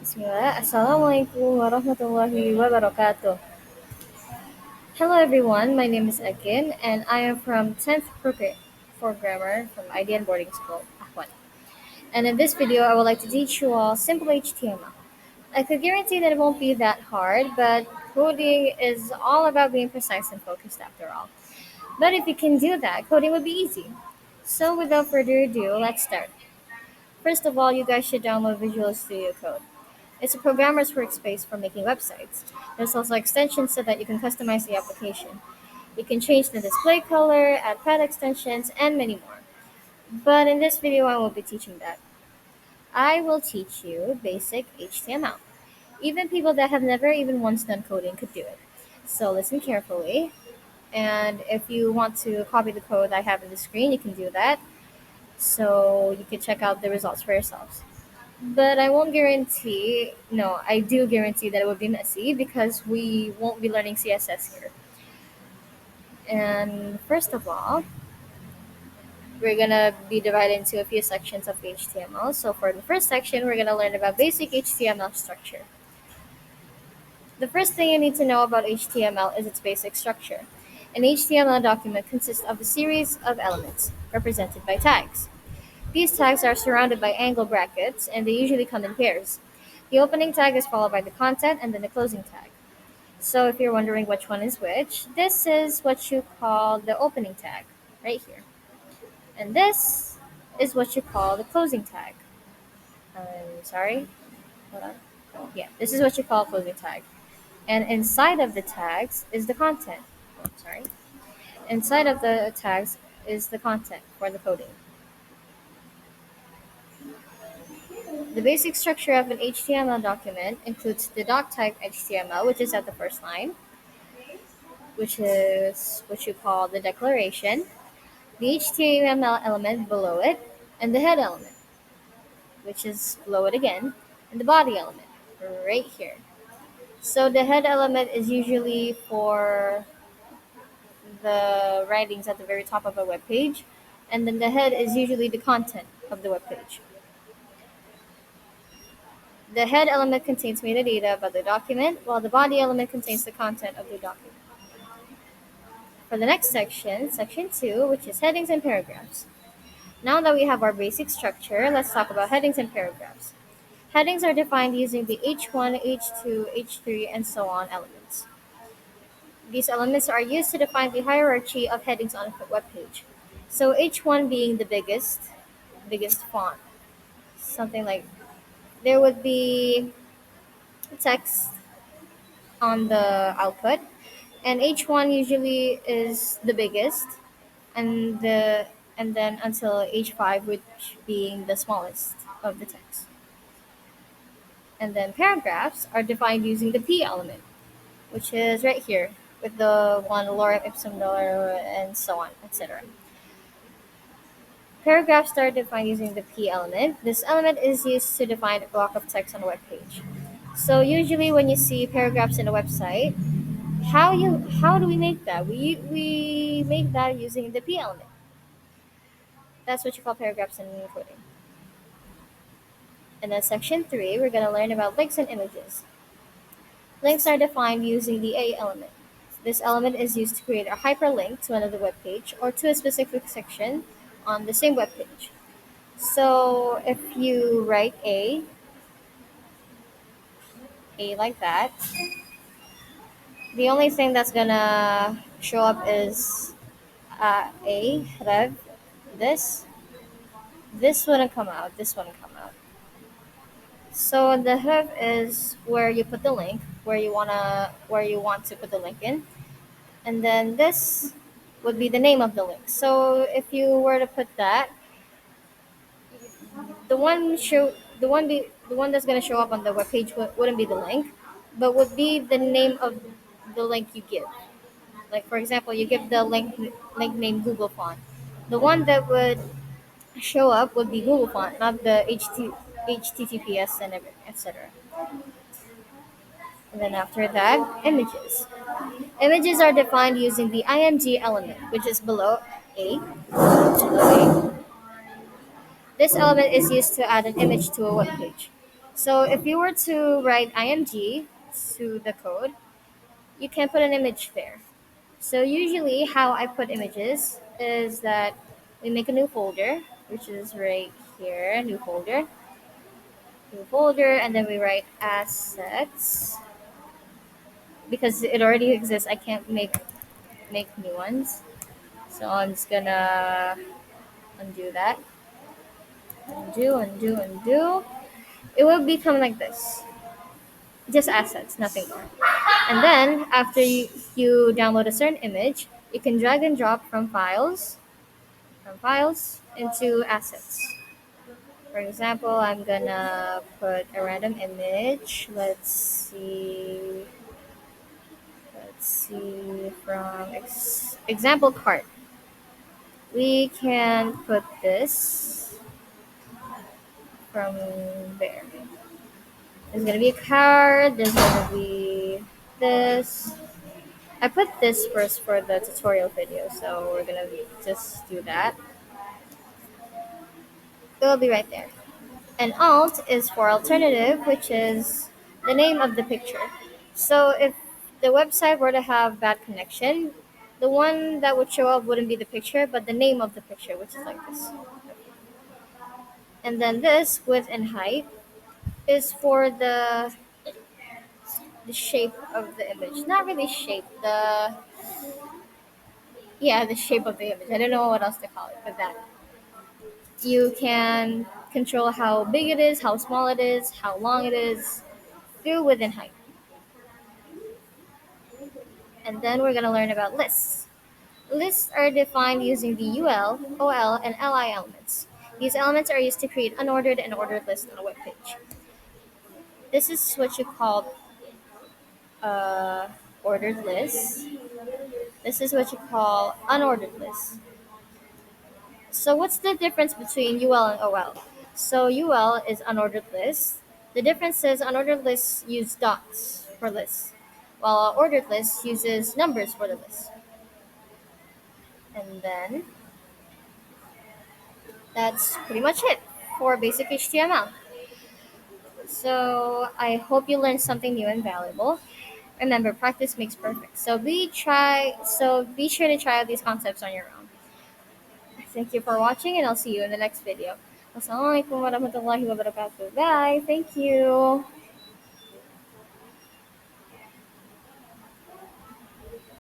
Bismillah. Assalamualaikum warahmatullahi wabarakatuh. Hello everyone, my name is Akin and I am from 10th Programmer from IDN Boarding School, Ahwan. And in this video, I would like to teach you all simple HTML. I could guarantee that it won't be that hard, but coding is all about being precise and focused after all. But if you can do that, coding would be easy. So without further ado, let's start. First of all, you guys should download Visual Studio Code. It's a programmer's workspace for making websites. There's also extensions so that you can customize the application. You can change the display color, add pad extensions, and many more. But in this video, I won't be teaching that. I will teach you basic HTML. Even people that have never even once done coding could do it. So listen carefully. And if you want to copy the code I have on the screen, you can do that. So you can check out the results for yourselves. But I won't guarantee, no, I do guarantee that it will be messy because we won't be learning CSS here. And first of all, we're gonna be divided into a few sections of HTML. So for the first section, we're gonna learn about basic HTML structure. The first thing you need to know about HTML is its basic structure. An HTML document consists of a series of elements, represented by tags. These tags are surrounded by angle brackets, and they usually come in pairs. The opening tag is followed by the content and then the closing tag. So if you're wondering which one is which, this is what you call the opening tag, right here. And this is what you call the closing tag. Sorry, hold on. Yeah, this is what you call closing tag. And inside of the tags is the content. Oh, sorry. Inside of the tags is the content for the coding. The basic structure of an HTML document includes the doc type HTML, which is at the first line, which is what you call the declaration, the HTML element below it, and the head element, which is below it again, and the body element, right here. So the head element is usually for the writings at the very top of a web page, and then the head is usually the content of the web page. The head element contains metadata about the document, while the body element contains the content of the document. For the next section, section 2, which is headings and paragraphs. Now that we have our basic structure, let's talk about headings and paragraphs. Headings are defined using the H1, H2, H3, and so on elements. These elements are used to define the hierarchy of headings on a web page. So H1 being the biggest font, something like there would be text on the output, and H1 usually is the biggest, and then until H5, which being the smallest of the text. And then paragraphs are defined using the P element, which is right here with the one lorem ipsum dollar and so on, etc. Paragraphs are defined using the P element. This element is used to define a block of text on a web page. So usually when you see paragraphs in a website, how do we make that? We make that using the P element. That's what you call paragraphs in coding. And then section 3, we're going to learn about links and images. Links are defined using the A element. This element is used to create a hyperlink to another web page or to a specific section on the same web page. So if you write A like that, the only thing that's gonna show up is A, rev, this. This wouldn't come out, this wouldn't come out. So the rev is where you put the link, where you want to put the link in. And then this would be the name of the link. So if you were to put that, the one that's gonna show up on the web page wouldn't be the link, but would be the name of the link you give. Like for example, you give the link name Google Font. The one that would show up would be Google Font, not the HTTPS and etc. And then after that, images. Images are defined using the img element, which is below A. Below A. This element is used to add an image to a web page. So if you were to write img to the code, you can put an image there. So usually how I put images is that we make a new folder, which is right here, new folder, and then we write assets. Because it already exists, I can't make new ones. So I'm just gonna undo that. Undo, undo, undo. It will become like this. Just assets, nothing more. And then after you download a certain image, you can drag and drop from files into assets. For example, I'm gonna put a random image. Let's see from example cart. We can put this from there. There's gonna be a card. There's gonna be this. I put this first for the tutorial video, so we're gonna just do that. It will be right there. And alt is for alternative, which is the name of the picture. So if the website were to have bad connection, the one that would show up wouldn't be the picture, but the name of the picture, which is like this. And then this width and height is for the shape of the image. Not really shape, the shape of the image. I don't know what else to call it, but that. You can control how big it is, how small it is, how long it is, through width and height. And then we're gonna learn about lists. Lists are defined using the UL, OL, and LI elements. These elements are used to create unordered and ordered lists on a web page. This is what you call uh, ordered lists. This is what you call unordered lists. So what's the difference between UL and OL? So UL is unordered lists. The difference is unordered lists use dots for lists, while ordered lists uses numbers for the list. And then that's pretty much it for basic HTML. So I hope you learned something new and valuable. Remember, practice makes perfect. So be sure to try out these concepts on your own. Thank you for watching, and I'll see you in the next video. Wassalamualaikum warahmatullahi wabarakatuh. Bye. Thank you.